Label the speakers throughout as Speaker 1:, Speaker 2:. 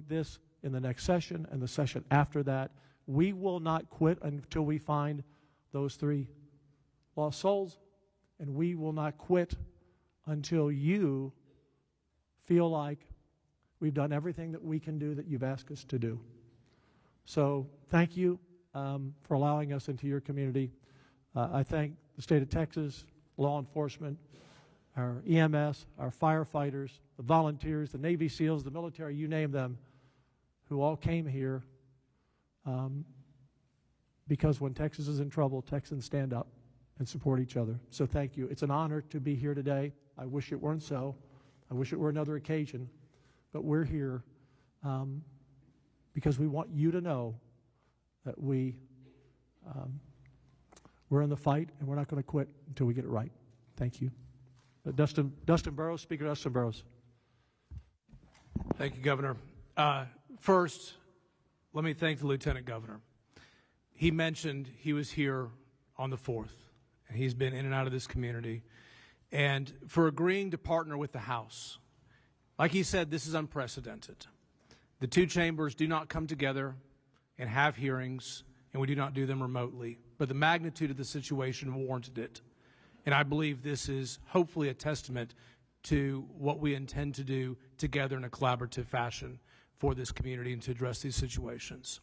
Speaker 1: this in the next session and the session after that. We will not quit until we find those 3 lost souls, and we will not quit until you feel like we've done everything that we can do that you've asked us to do. So thank you for allowing us into your community. I thank the state of Texas, law enforcement, our EMS, our firefighters, the volunteers, the Navy SEALs, the military, you name them, who all came here because when Texas is in trouble, Texans stand up and support each other. So thank you. It's an honor to be here today. I wish it weren't so. I wish it were another occasion. But we're here because we want you to know that we're in the fight, and we're not going to quit until we get it right. Thank you. Dustin Burrows, Speaker Dustin Burrows.
Speaker 2: Thank you, Governor. First, let me thank the Lieutenant Governor. He mentioned he was here on the 4th, and he's been in and out of this community, and for agreeing to partner with the House. Like he said, this is unprecedented. The 2 chambers do not come together and have hearings, and we do not do them remotely, but the magnitude of the situation warranted it. And I believe this is hopefully a testament to what we intend to do together in a collaborative fashion for this community and to address these situations.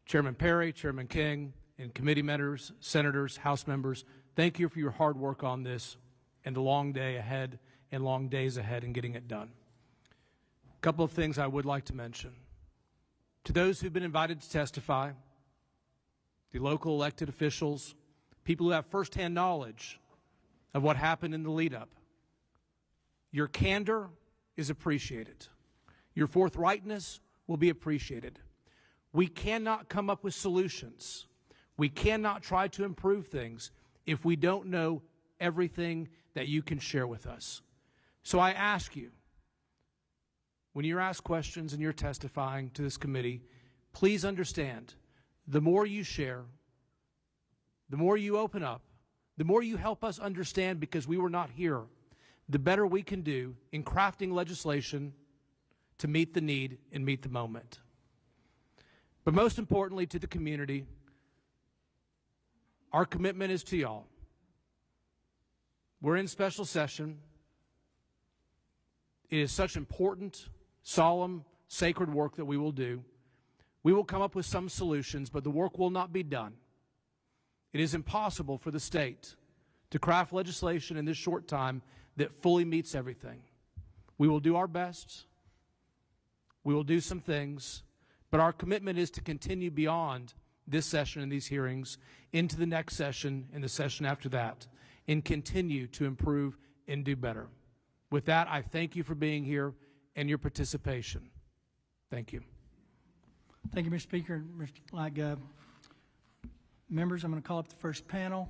Speaker 2: Chairman Perry, Chairman King, and committee members, senators, House members, thank you for your hard work on this and the long day ahead and long days ahead in getting it done. A couple of things I would like to mention. To those who've been invited to testify, the local elected officials, people who have firsthand knowledge of what happened in the lead-up, your candor is appreciated. Your forthrightness will be appreciated. We cannot come up with solutions. We cannot try to improve things if we don't know everything that you can share with us. So I ask you, when you're asked questions and you're testifying to this committee, please understand, the more you share, the more you open up, the more you help us understand because we were not here, the better we can do in crafting legislation to meet the need and meet the moment. But most importantly to the community, our commitment is to y'all. We're in special session. It is such important, solemn, sacred work that we will do. We will come up with some solutions, but the work will not be done. It is impossible for the state to craft legislation in this short time that fully meets everything. We will do our best. We will do some things, but our commitment is to continue beyond this session and these hearings into the next session and the session after that and continue to improve and do better. With that, I thank you for being here and your participation. Thank you.
Speaker 3: Thank you, Mr. Speaker. Members, I'm going to call up the first panel.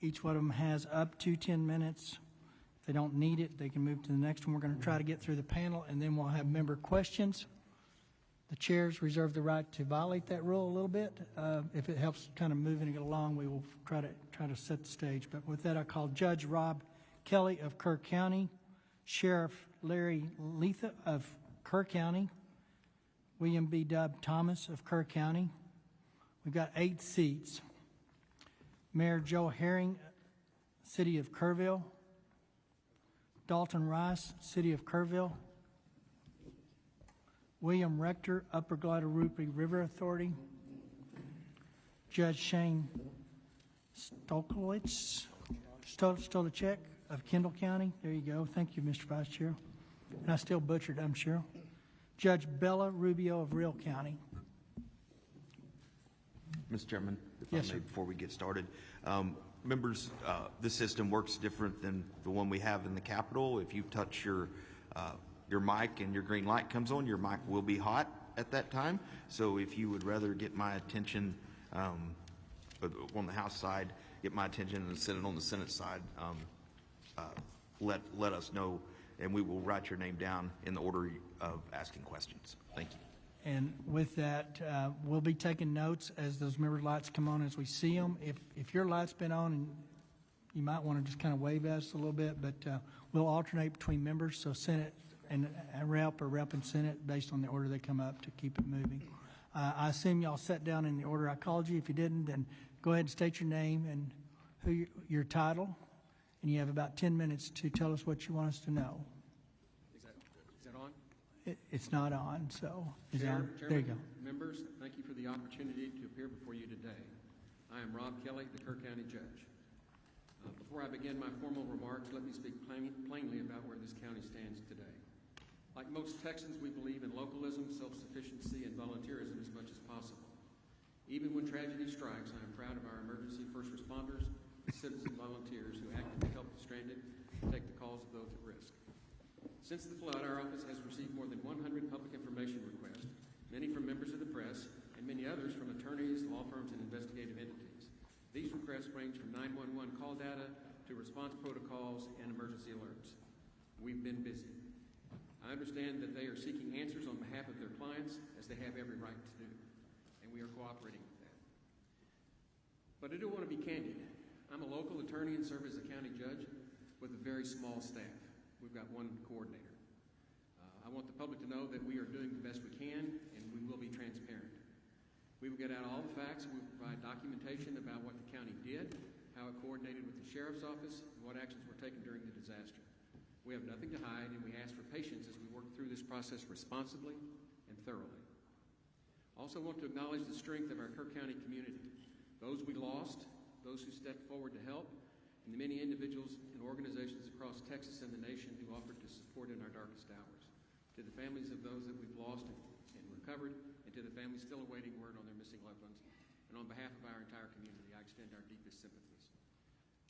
Speaker 3: Each one of them has up to 10 minutes. If they don't need it, they can move to the next one. We're going to try to get through the panel, and then we'll have member questions. The chairs reserve the right to violate that rule a little bit. If it helps kind of moving it along, we will try to set the stage. But with that, I call Judge Rob Kelly of Kerr County, Sheriff Larry Letha of Kerr County, William B. Dub Thomas of Kerr County. We've got 8 seats. Mayor Joe Herring, City of Kerrville. Dalton Rice, City of Kerrville. William Rector, Upper Guadalupe River Authority. Judge Shane Stolachek of Kendall County. There you go. Thank you, Mr. Vice Chair. And I still butchered, I'm sure. Judge Bella Rubio of Real County.
Speaker 4: Mr. Chairman, if
Speaker 3: yes,
Speaker 4: I may,
Speaker 3: sir.
Speaker 4: before we get started, members, this system works different than the one we have in the Capitol. If you touch your mic and your green light comes on, your mic will be hot at that time. So if you would rather get my attention on the House side, get my attention and send it on the Senate side, let us know, and we will write your name down in the order of asking questions. Thank you.
Speaker 3: And with that, we'll be taking notes as those member lights come on as we see them. If your light's been on, and you might want to just kind of wave at us a little bit, but we'll alternate between members. So Senate and a rep and senate based on the order they come up to keep it moving. I assume y'all sat down in the order I called you. If you didn't, then go ahead and state your name and your title, and you have about 10 minutes to tell us what you want us to know.
Speaker 5: Is that on?
Speaker 3: It's not on, so is it on?
Speaker 5: Chairman,
Speaker 3: There you go.
Speaker 5: Members, thank you for the opportunity to appear before you today. I am Rob Kelly, the Kerr County Judge. Before I begin my formal remarks, let me speak plainly about where this county stands today. Like most Texans, we believe in localism, self-sufficiency, and volunteerism as much as possible. Even when tragedy strikes, I am proud of our emergency first responders, citizen volunteers who actively help the stranded and take the calls of those at risk. Since the flood, our office has received more than 100 public information requests, many from members of the press, and many others from attorneys, law firms, and investigative entities. These requests range from 911 call data to response protocols and emergency alerts. We've been busy. I understand that they are seeking answers on behalf of their clients, as they have every right to do, and we are cooperating with that. But I do want to be candid. I'm a local attorney and serve as a county judge with a very small staff. We've got one coordinator. I want the public to know that we are doing the best we can, and we will be transparent. We will get out all the facts, and we will provide documentation about what the county did, how it coordinated with the Sheriff's Office, and what actions were taken during the disaster. We have nothing to hide, and we ask for patience as we work through this process responsibly and thoroughly. I also want to acknowledge the strength of our Kerr County community, those we lost, those who stepped forward to help, and the many individuals and organizations across Texas and the nation who offered to support in our darkest hours. To the families of those that we've lost and recovered, and to the families still awaiting word on their missing loved ones, and on behalf of our entire community, I extend our deepest sympathies.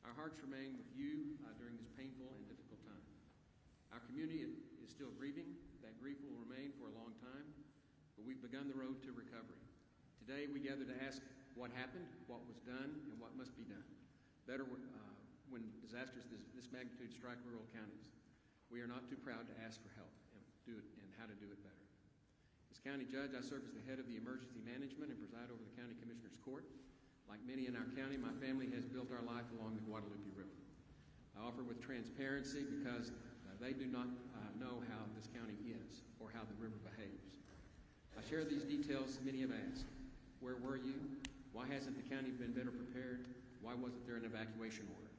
Speaker 5: Our hearts remain with you during this painful and difficult time. Our community is still grieving. That grief will remain for a long time, but we've begun the road to recovery. Today, we gather to ask what happened, what was done, and what must be done. Better when disasters this magnitude strike rural counties. We are not too proud to ask for help and how to do it better. As county judge, I serve as the head of the emergency management and preside over the county commissioner's court. Like many in our county, my family has built our life along the Guadalupe River. I offer with transparency because they do not know how this county is or how the river behaves. I share these details many have asked. Where were you? Why hasn't the county been better prepared? Why wasn't there an evacuation order?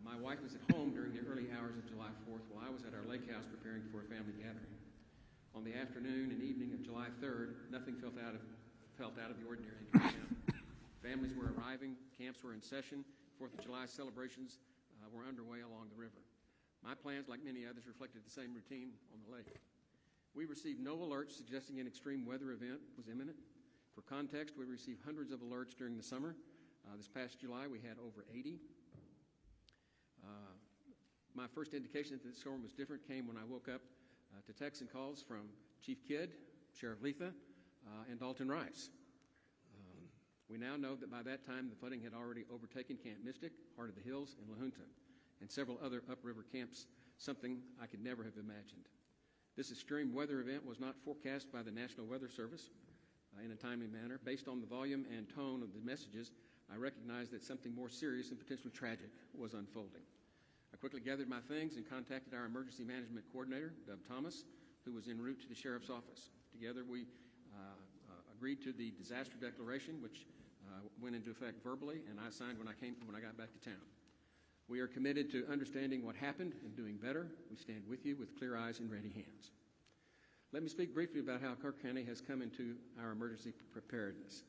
Speaker 5: My wife was at home during the early hours of July 4th while I was at our lake house preparing for a family gathering. On the afternoon and evening of July 3rd, nothing felt out of the ordinary in Kerr County. Families were arriving, camps were in session, 4th of July celebrations were underway along the river. My plans, like many others, reflected the same routine on the lake. We received no alerts suggesting an extreme weather event was imminent. For context, we received hundreds of alerts during the summer. This past July, we had over 80. My first indication that the storm was different came when I woke up to texts and calls from Chief Kidd, Sheriff Letha, and Dalton Rice. We now know that by that time, the flooding had already overtaken Camp Mystic, Heart of the Hills, and La Junta, and several other upriver camps, something I could never have imagined. This extreme weather event was not forecast by the National Weather Service in a timely manner. Based on the volume and tone of the messages, I recognized that something more serious and potentially tragic was unfolding. I quickly gathered my things and contacted our emergency management coordinator, Dub Thomas, who was en route to the Sheriff's Office. Together, we agreed to the disaster declaration, which went into effect verbally, and I signed when I got back to town. We are committed to understanding what happened and doing better. We stand with you with clear eyes and ready hands. Let me speak briefly about how Kerr County has come into our emergency preparedness.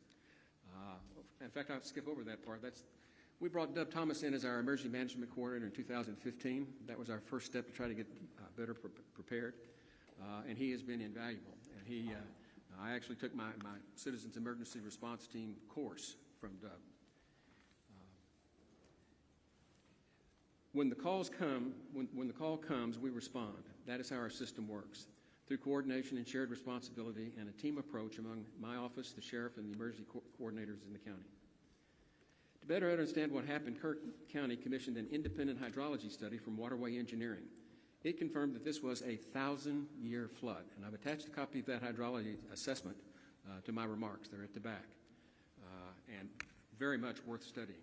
Speaker 5: In fact, I'll skip over that part. We brought Dub Thomas in as our emergency management coordinator in 2015. That was our first step to try to get better prepared, and he has been invaluable. And I actually took my Citizens Emergency Response Team course from Dub. When the call comes, we respond. That is how our system works, through coordination and shared responsibility and a team approach among my office, the sheriff, and the emergency coordinators in the county. To better understand what happened, Kerr County commissioned an independent hydrology study from Waterway Engineering. It confirmed that this was a 1,000-year flood, and I've attached a copy of that hydrology assessment to my remarks. They're at the back, and very much worth studying.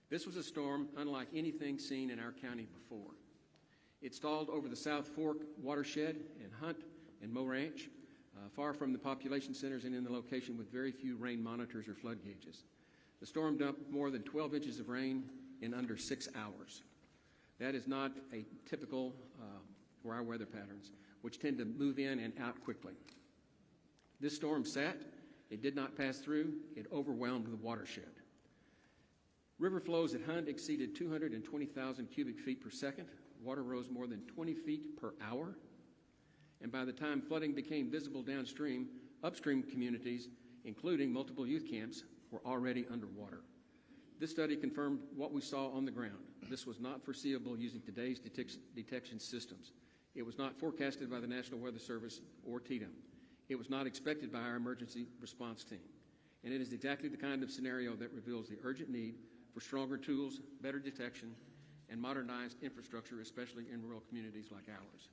Speaker 5: This was a storm unlike anything seen in our county before. It stalled over the South Fork watershed and Hunt and Moe Ranch, far from the population centers and in the location with very few rain monitors or flood gauges. The storm dumped more than 12 inches of rain in under 6 hours. That is not a typical for our weather patterns, which tend to move in and out quickly. This storm sat, it did not pass through, it overwhelmed the watershed. River flows at Hunt exceeded 220,000 cubic feet per second. Water rose more than 20 feet per hour. And by the time flooding became visible downstream, upstream communities, including multiple youth camps, were already underwater. This study confirmed what we saw on the ground. This was not foreseeable using today's detection systems. It was not forecasted by the National Weather Service or TDM. It was not expected by our emergency response team. And it is exactly the kind of scenario that reveals the urgent need for stronger tools, better detection, and modernized infrastructure, especially in rural communities like ours.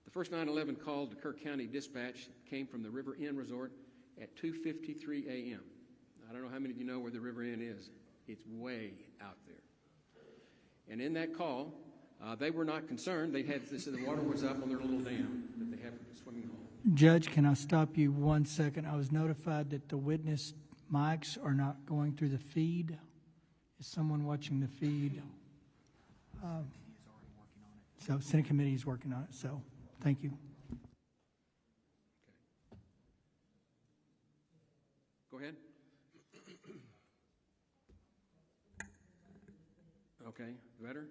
Speaker 5: The first 911 call to Kerr County Dispatch came from the River Inn Resort at 2:53 a.m. I don't know how many of you know where the River Inn is. It's way out there. And in that call, they were not concerned. They said the water was up on their little dam that they have for the swimming hole.
Speaker 3: Judge, can I stop you 1 second? I was notified that the witness mics are not going through the feed. Is someone watching the feed? So Senate Committee is working on it, so thank you.
Speaker 5: Go ahead. Okay, better?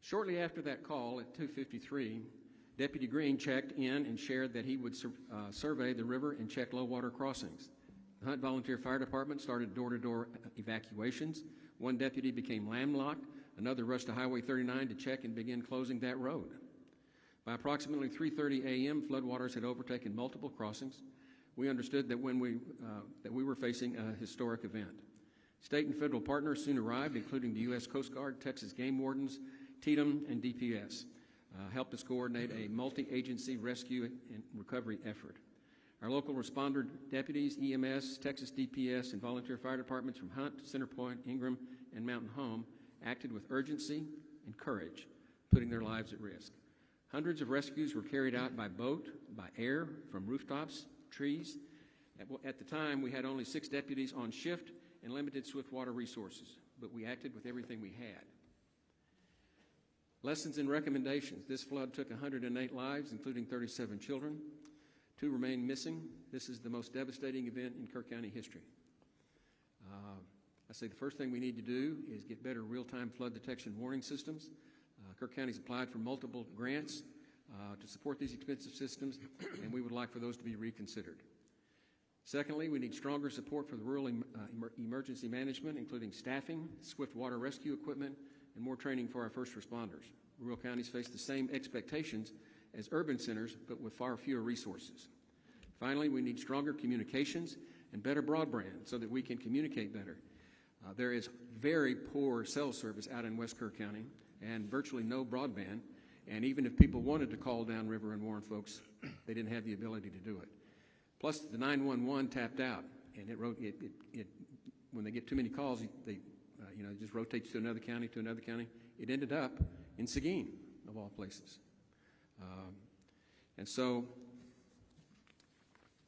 Speaker 5: Shortly after that call at 2:53, Deputy Green checked in and shared that he would survey the river and check low water crossings. The Hunt Volunteer Fire Department started door-to-door evacuations. One deputy became landlocked. Another rushed to Highway 39 to check and begin closing that road. By approximately 3:30 a.m., floodwaters had overtaken multiple crossings. We understood that we were facing a historic event. State and federal partners soon arrived, including the U.S. Coast Guard, Texas Game Wardens, TDM, and DPS, helped us coordinate a multi-agency rescue and recovery effort. Our local responder deputies, EMS, Texas DPS, and volunteer fire departments from Hunt, Centerpoint, Ingram, and Mountain Home acted with urgency and courage, putting their lives at risk. Hundreds of rescues were carried out by boat, by air, from rooftops, trees. At the time, we had only 6 deputies on shift and limited swiftwater resources, but we acted with everything we had. Lessons and recommendations. This flood took 108 lives, including 37 children. 2 remain missing. This is the most devastating event in Kerr County history. I say the first thing we need to do is get better real-time flood detection warning systems. Kerr County's applied for multiple grants to support these expensive systems, and we would like for those to be reconsidered. Secondly, we need stronger support for the rural emergency management, including staffing, swift water rescue equipment, and more training for our first responders. Rural counties face the same expectations as urban centers, but with far fewer resources. Finally, we need stronger communications and better broadband so that we can communicate better. There is very poor cell service out in West Kerr County and virtually no broadband, and even if people wanted to call downriver and warn folks, they didn't have the ability to do it. Plus, the 911 tapped out, and when they get too many calls, it just rotates to another county, It ended up in Seguin, of all places. And so,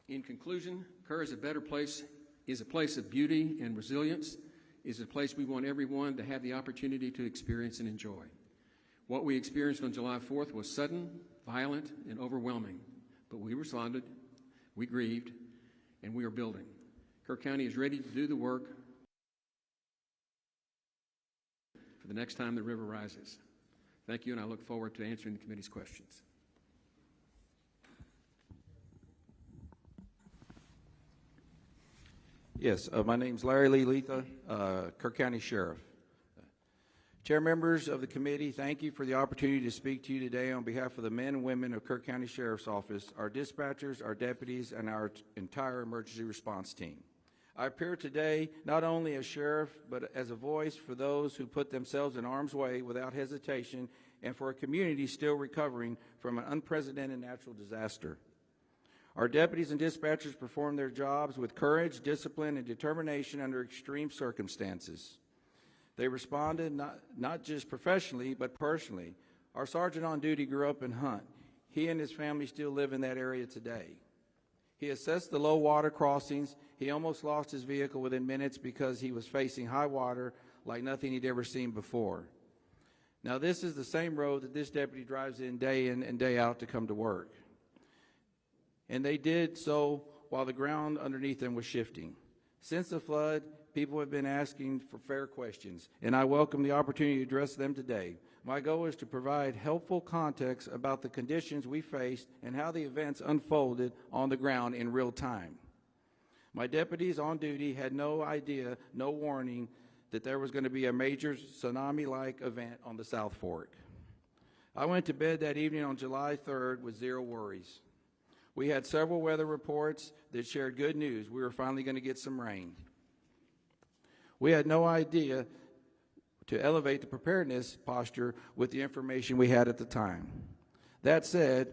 Speaker 5: in conclusion, Kerr is a better place, is a place of beauty and resilience, is a place we want everyone to have the opportunity to experience and enjoy. What we experienced on July 4th was sudden, violent, and overwhelming, but we responded, we grieved, and we are building. Kerr County is ready to do the work for the next time the river rises. Thank you, and I look forward to answering the committee's questions.
Speaker 6: Yes, my name's Larry Lee Letha, Kerr County Sheriff. Chair members of the committee, thank you for the opportunity to speak to you today on behalf of the men and women of Kerr County Sheriff's Office, our dispatchers, our deputies, and our entire emergency response team. I appear today not only as sheriff, but as a voice for those who put themselves in harm's way without hesitation and for a community still recovering from an unprecedented natural disaster. Our deputies and dispatchers perform their jobs with courage, discipline, and determination under extreme circumstances. They responded not just professionally, but personally. Our sergeant on duty grew up in Hunt. He and his family still live in that area today. He assessed the low water crossings. He almost lost his vehicle within minutes because he was facing high water like nothing he'd ever seen before. Now, this is the same road that this deputy drives in and day out to come to work. And they did so while the ground underneath them was shifting. Since the flood, people have been asking for fair questions, and I welcome the opportunity to address them today. My goal is to provide helpful context about the conditions we faced and how the events unfolded on the ground in real time. My deputies on duty had no idea, no warning, that there was going to be a major tsunami-like event on the South Fork. I went to bed that evening on July 3rd with zero worries. We had several weather reports that shared good news. We were finally going to get some rain. We had no idea to elevate the preparedness posture with the information we had at the time. That said,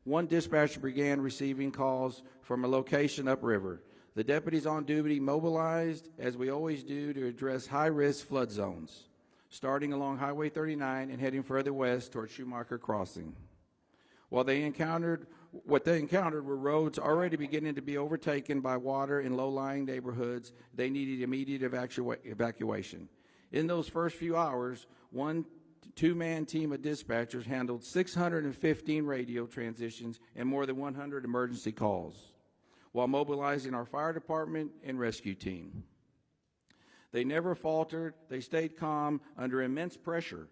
Speaker 6: one dispatcher began receiving calls from a location upriver. The deputies on duty mobilized, as we always do, to address high-risk flood zones, starting along Highway 39 and heading further west toward Schumacher Crossing. What they encountered were roads already beginning to be overtaken by water in low-lying neighborhoods. They needed immediate evacuation. In those first few hours, one two-man team of dispatchers handled 615 radio transitions and more than 100 emergency calls, while mobilizing our fire department and rescue team. They never faltered. They stayed calm under immense pressure.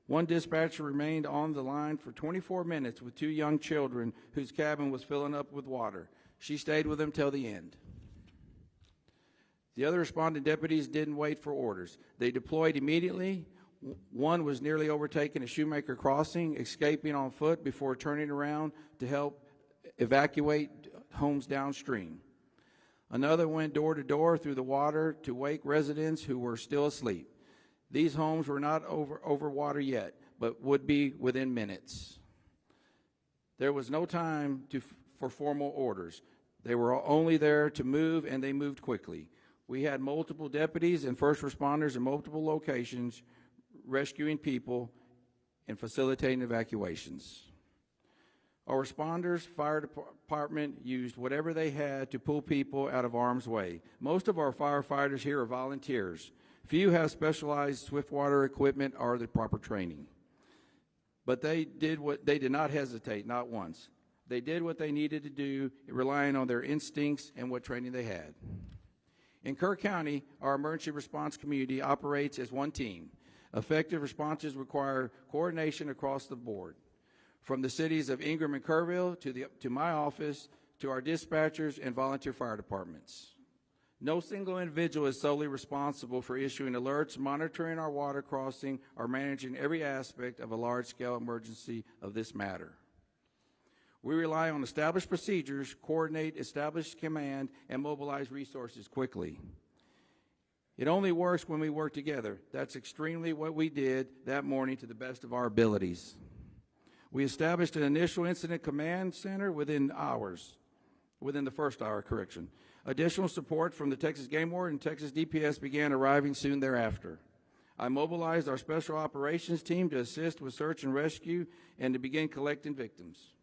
Speaker 6: One dispatcher remained on the line for 24 minutes with two young children whose cabin was filling up with water. She stayed with them till the end. The other responding deputies didn't wait for orders. They deployed immediately. One was nearly overtaken at Shoemaker Crossing, escaping on foot before turning around to help evacuate homes downstream. Another went door to door through the water to wake residents who were still asleep. These homes were not over water yet, but would be within minutes. There was no time for formal orders. They were only there to move, and they moved quickly. We had multiple deputies and first responders in multiple locations rescuing people and facilitating evacuations. Our responders, fire department, used whatever they had to pull people out of harm's way. Most of our firefighters here are volunteers. Few have specialized swiftwater equipment or the proper training. But they did not hesitate, not once. They did what they needed to do, relying on their instincts and what training they had. In Kerr County, our emergency response community operates as one team. Effective responses require coordination across the board, from the cities of Ingram and Kerrville to my office, to our dispatchers and volunteer fire departments. No single individual is solely responsible for issuing alerts, monitoring our water crossing, or managing every aspect of a large-scale emergency of this matter. We rely on established procedures, coordinate established command, and mobilize resources quickly. It only works when we work together. That's extremely what we did that morning to the best of our abilities. We established an initial incident command center within the first hour. Additional support from the Texas Game Warden and Texas DPS began arriving soon thereafter. I mobilized our special operations team to assist with search and rescue and to begin collecting victims.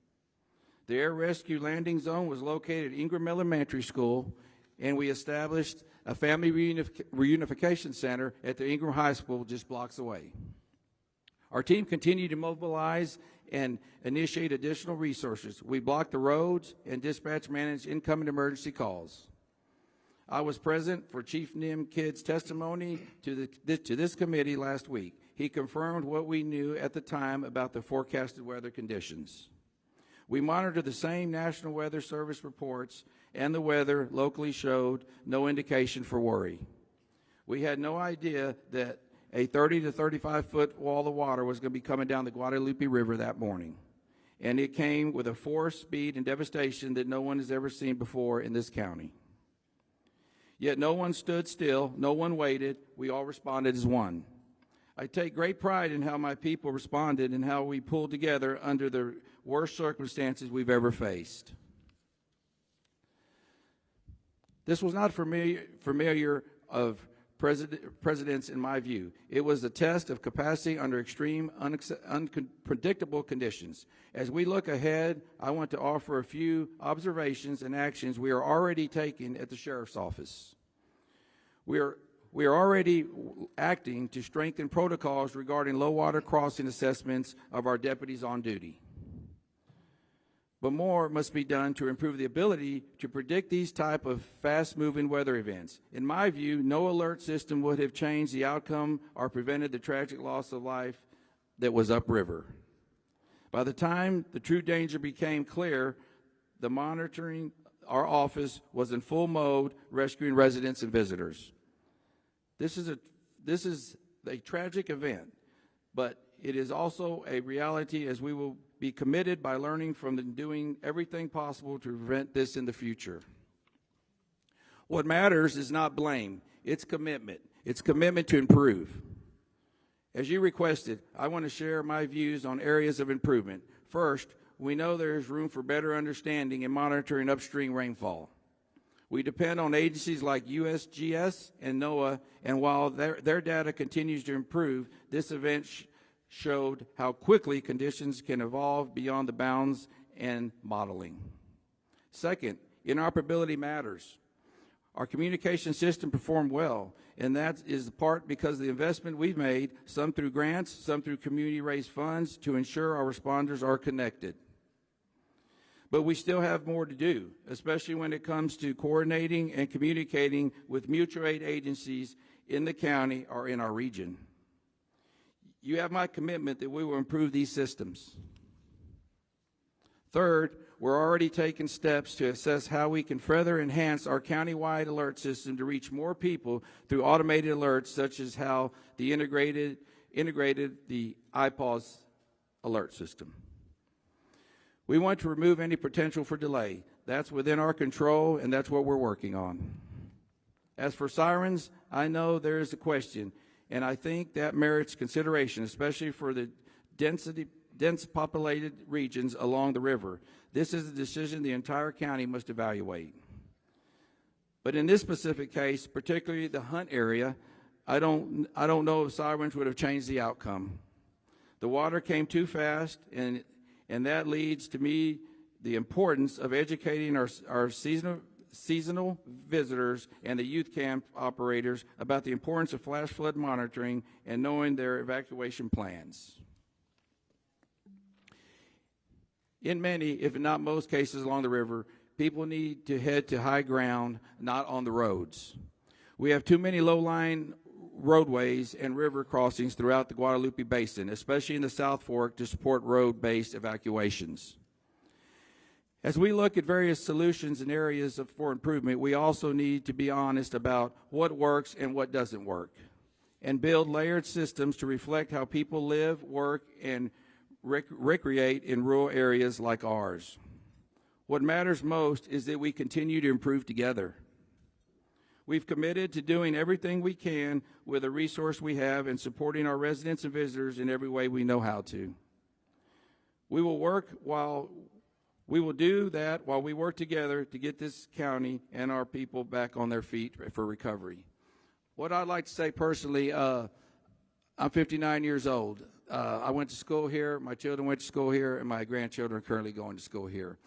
Speaker 6: The air rescue landing zone was located at Ingram Elementary School, and we established a family reunification center at the Ingram High School just blocks away. Our team continued to mobilize and initiate additional resources. We blocked the roads and dispatch managed incoming emergency calls. I was present for Chief Nim Kidd's testimony to this committee last week. He confirmed what we knew at the time about the forecasted weather conditions. We monitored the same National Weather Service reports, and the weather locally showed no indication for worry. We had no idea that a 30 to 35-foot wall of water was going to be coming down the Guadalupe River that morning. And it came with a force, speed, and devastation that no one has ever seen before in this county. Yet no one stood still, no one waited, we all responded as one. I take great pride in how my people responded and how we pulled together under the worst circumstances we've ever faced. This was not familiar of precedents in my view. It was a test of capacity under extreme, unpredictable conditions. As we look ahead, I want to offer a few observations and actions we are already taking at the Sheriff's Office. We are already acting to strengthen protocols regarding low water crossing assessments of our deputies on duty. But more must be done to improve the ability to predict these type of fast-moving weather events. In my view, no alert system would have changed the outcome or prevented the tragic loss of life that was upriver. By the time the true danger became clear, the monitoring, our office was in full mode, rescuing residents and visitors. This is a tragic event, but it is also a reality, as we will be committed by learning from and doing everything possible to prevent this in the future. What matters is not blame, it's commitment. It's commitment to improve. As you requested, I want to share my views on areas of improvement. First, we know there is room for better understanding and monitoring upstream rainfall. We depend on agencies like USGS and NOAA, and while their data continues to improve, this event showed how quickly conditions can evolve beyond the bounds and modeling. Second, interoperability matters. Our communication system performed well, and that is part because of the investment we've made, some through grants, some through community-raised funds, to ensure our responders are connected. But we still have more to do, especially when it comes to coordinating and communicating with mutual aid agencies in the county or in our region. You have my commitment that we will improve these systems. Third, we're already taking steps to assess how we can further enhance our countywide alert system to reach more people through automated alerts, such as how the integrated the IPAWS alert system. We want to remove any potential for delay. That's within our control, and that's what we're working on. As for sirens, I know there is a question, and I think that merits consideration, especially for the dense populated regions along the river. This is a decision the entire county must evaluate. But in this specific case, particularly the Hunt area, I don't know if sirens would have changed the outcome. The water came too fast, and that leads to me the importance of educating our seasonal visitors and the youth camp operators about the importance of flash flood monitoring and knowing their evacuation plans. In many, if not most cases along the river, people need to head to high ground, not on the roads. We have too many low-lying roadways and river crossings throughout the Guadalupe Basin, especially in the South Fork, to support road-based evacuations. As we look at various solutions and areas for improvement, we also need to be honest about what works and what doesn't work, and build layered systems to reflect how people live, work, and recreate in rural areas like ours. What matters most is that we continue to improve together. We've committed to doing everything we can with the resource we have and supporting our residents and visitors in every way we know how to. We will do that while we work together to get this county and our people back on their feet for recovery. What I'd like to say personally, I'm 59 years old. I went to school here, my children went to school here, and my grandchildren are currently going to school here.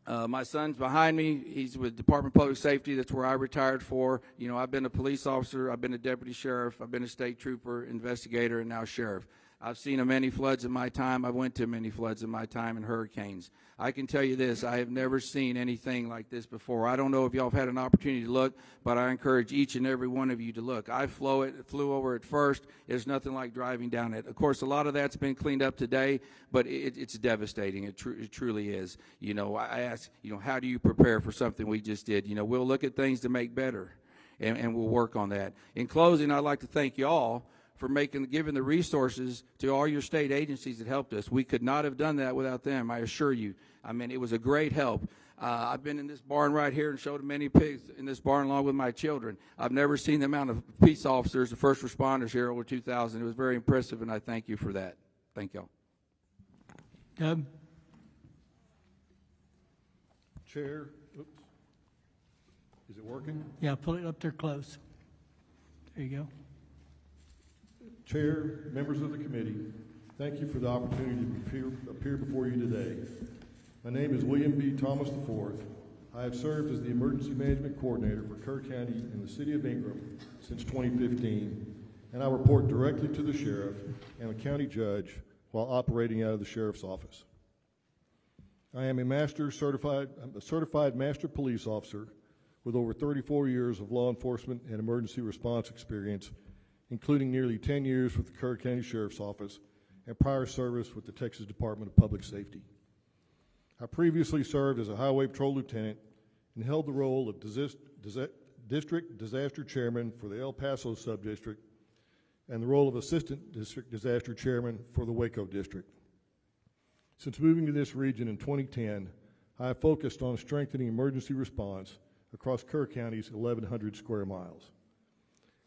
Speaker 6: My son's behind me. He's with Department of Public Safety. That's where I retired for. You know, I've been a police officer. I've been a deputy sheriff. I've been a state trooper, investigator, and now sheriff. I've seen many floods in my time. I went to many floods in my time and hurricanes. I can tell you this, I have never seen anything like this before. I don't know if y'all have had an opportunity to look, but I encourage each and every one of you to look. I flew over it first. There's nothing like driving down it. Of course, a lot of that's been cleaned up today, but it's devastating. It truly is. You know, I ask, you know, how do you prepare for something we just did? You know, we'll look at things to make better, and we'll work on that. In closing, I'd like to thank you all for giving the resources to all your state agencies that helped us. We could not have done that without them, I assure you. I mean, it was a great help. I've been in this barn right here and showed many pigs in this barn along with my children. I've never seen the amount of peace officers and first responders here, over 2,000. It was very impressive, and I thank you for that. Thank y'all.
Speaker 3: Deb?
Speaker 1: Chair,
Speaker 7: Is it working?
Speaker 3: Yeah, pull it up there close. There you go.
Speaker 7: Chair, members of the committee, thank you for the opportunity to appear before you today. My name is William B. Thomas IV. I have served as the Emergency Management Coordinator for Kerr County in the City of Ingram since 2015, and I report directly to the Sheriff and the County Judge while operating out of the Sheriff's Office. I am a certified Master Police Officer with over 34 years of law enforcement and emergency response experience, including nearly 10 years with the Kerr County Sheriff's Office and prior service with the Texas Department of Public Safety. I previously served as a Highway Patrol Lieutenant and held the role of District Disaster Chairman for the El Paso Subdistrict and the role of Assistant District Disaster Chairman for the Waco District. Since moving to this region in 2010, I have focused on strengthening emergency response across Kerr County's 1,100 square miles.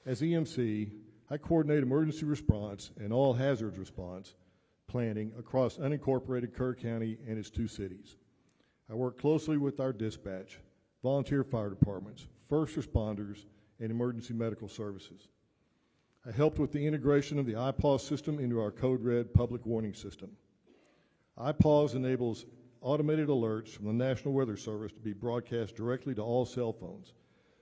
Speaker 7: As EMC, I coordinate emergency response and all hazards response planning across unincorporated Kerr County and its 2 cities. I work closely with our dispatch, volunteer fire departments, first responders, and emergency medical services. I helped with the integration of the iPause system into our Code Red public warning system. iPause enables automated alerts from the National Weather Service to be broadcast directly to all cell phones,